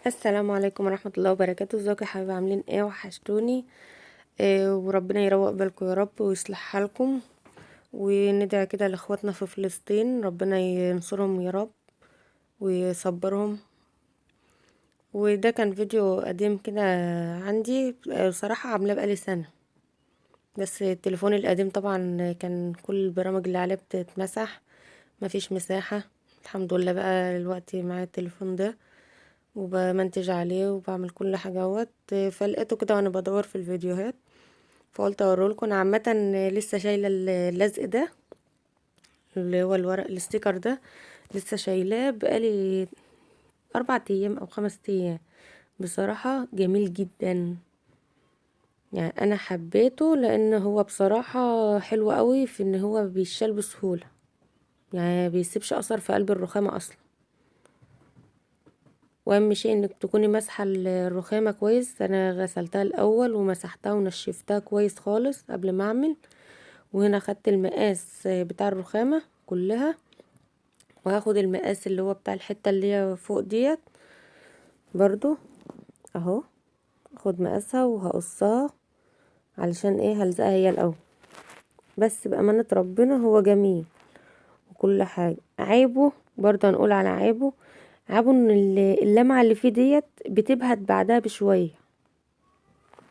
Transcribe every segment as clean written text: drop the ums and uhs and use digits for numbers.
السلام عليكم ورحمة الله وبركاته. ازيكم يا حبايبي؟ عاملين ايه؟ وحشتوني. وربنا يروق بالكم يا رب ويصلح حالكم، وندعي كده لاخواتنا في فلسطين، ربنا ينصرهم يا رب ويصبرهم. وده كان فيديو قديم كده عندي، صراحة عاملاه بقالي سنة، بس التليفون القديم طبعا كان كل البرامج اللي عليه بتتمسح، مفيش مساحة. الحمد لله بقى دلوقتي معايا التليفون ده وبمنتج عليه وبعمل كل حاجة اهوت. فلقيته كده وانا بدور في الفيديوهات، فقلت اوريلكم. انا عامة لسه شايلة اللزق ده، اللي هو الورق الستيكر ده، لسه شايلاه بقالي 4 ايام او 5 ايام. بصراحة جميل جدا، يعني انا حبيته لان هو بصراحة حلو قوي في ان هو بيشال بسهولة، يعني بيسيبش اثر في قلب الرخامة اصلا. واهم شيء انك تكوني مسحه الرخامه كويس. انا غسلتها الاول ومسحتها ونشفتها كويس خالص قبل ما اعمل. وهنا خدت المقاس بتاع الرخامه كلها، وهاخد المقاس اللي هو بتاع الحته اللي هي فوق ديت برضو اهو. اخد مقاسها وهقصها علشان ايه؟ هلزقها هي الاول. بس بامانه ربنا هو جميل وكل حاجه. عيبه برضه هنقول على عيبه، عيبه ان اللمعه اللي فيه ديت بتبهت بعدها بشويه،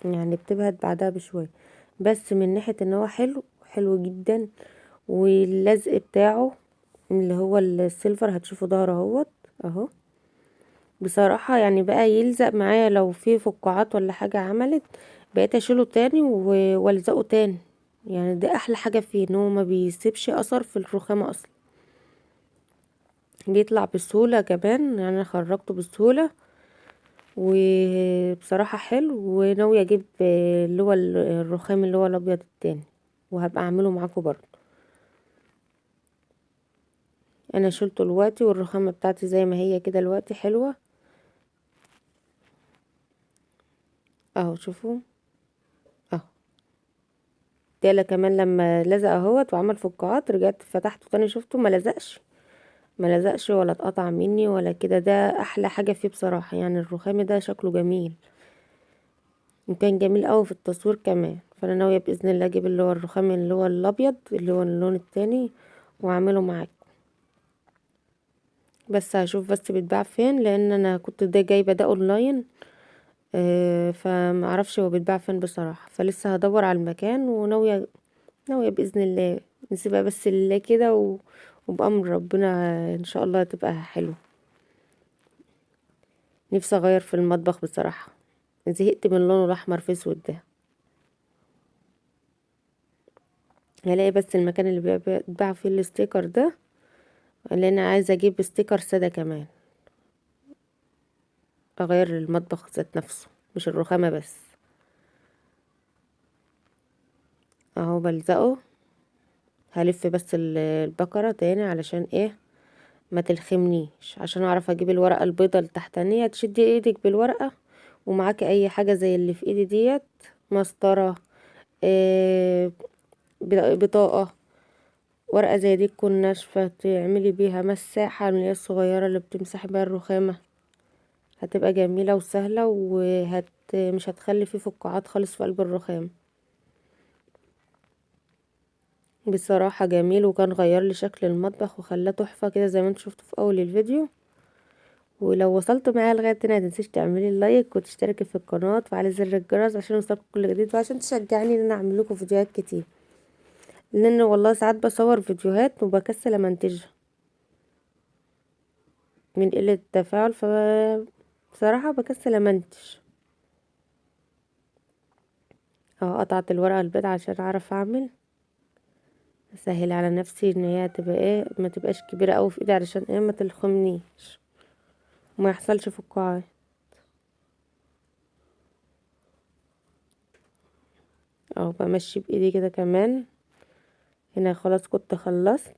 يعني بتبهت بعدها بشوية. بس من ناحية ان هو حلو، حلو جدا. واللزق بتاعه اللي هو السيلفر هتشوفوا ظهره اهوت اهو. بصراحة يعني بقى يلزق معايا لو في فقاعات ولا حاجة عملت، بقيت اشيله تاني والزقه تاني. يعني ده احلى حاجة فيه، ان هو ما بيسيبش اثر في الرخامة اصلا، بيطلع بسهولة كمان. يعني انا خرجته بسهولة، وبصراحة حلو. وناوية اجيب اللي هو الرخام اللي هو الابيض التاني، وهبقى اعمله معاكم برضه. انا شلته دلوقتي والرخامة بتاعتي زي ما هي كده دلوقتي حلوة اهو. شوفوا اهو. تالا كمان لما لزق اهوت وعمل فقاعات، رجعت فتحته تاني شفته ما لزقش ولا اتقطع مني ولا كده. ده احلى حاجة فيه بصراحة. يعني الرخام ده شكله جميل وكان جميل قوي في التصوير كمان. فانا ناوية باذن الله اجيب اللي هو الرخام اللي هو الابيض اللي هو اللون التاني واعمله معاك. بس هشوف بس بيتباع فين، لان انا كنت ده جايبه ده اونلاين. فمعرفش هو بيتباع فين بصراحه، فلسه هدور على المكان. ناويه باذن الله نسيبها بس لله كده وبامر ربنا ان شاء الله تبقى حلو. نفسي اغير في المطبخ بصراحه، زهقت من لونه الاحمر في اسود ده. هلاقي بس المكان اللي بيتباع فيه الستيكر ده، لان انا عايزه اجيب ستيكر ساده كمان، اغير المطبخ ذات نفسه مش الرخامه بس. اهو بلزقه. هلف بس البكرة تاني علشان ايه؟ ما تلخمنيش، عشان اعرف اجيب الورقة البيضة التحتانية. تشدي ايدك بالورقة ومعاكي اي حاجة زي اللي في ايدي ديت، مسطرة، إيه، بطاقة، ورقة زي دي تكون ناشفة تعملي بيها مساحة اللي هي الصغيرة اللي بتمسحي بيها الرخامة. هتبقى جميلة وسهلة مش هتخلي فيه فقاعات خالص في قلب الرخام. بصراحة جميل، وكان غير لي شكل المطبخ وخلاه تحفة كده زي ما انتوا شفتوا في اول الفيديو. ولو وصلت معايا لغايه هنا متنسيش تعملي لايك وتشتركي في القناه وتفعلي زر الجرس عشان يوصلك كل جديد، وعشان تشجعني ان انا اعمل لكم فيديوهات كتير. لان والله ساعات بصور فيديوهات وبكسل امنتجها من قله التفاعل، بصراحه بكسل امنتج. اه، قطعت الورقه البيضاء عشان اعرف اعمل، اسهل على نفسي ان هي تبقى ايه، ما تبقاش كبيره قوي في ايدي علشان ايه؟ ما تلخمنيش وما يحصلش فقاعات. اه، بمشي بايدي كده كمان. هنا خلاص كنت خلصت،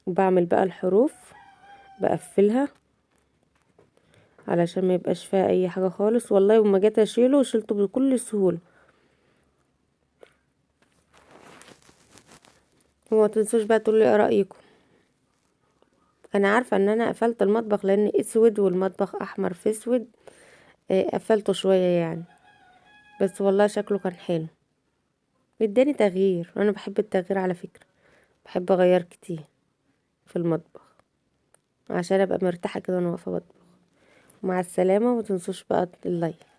وبعمل بقى الحروف، بقفلها علشان ما يبقاش فيها اي حاجة خالص. والله وما جيت اشيله شلته بكل سهولة. وما تنسوش بقى تقولوا ايه رأيكم. انا عارفة ان انا قفلت المطبخ لان اسود والمطبخ احمر في اسود، قفلته شوية يعني، بس والله شكله كان حلو، اداني تغيير، وانا بحب التغيير على فكرة، بحب اغير كتير في المطبخ عشان ابقى مرتاحة كده وانا واقفة بطبخ. مع السلامة، ومتنسوش بقى اللايك.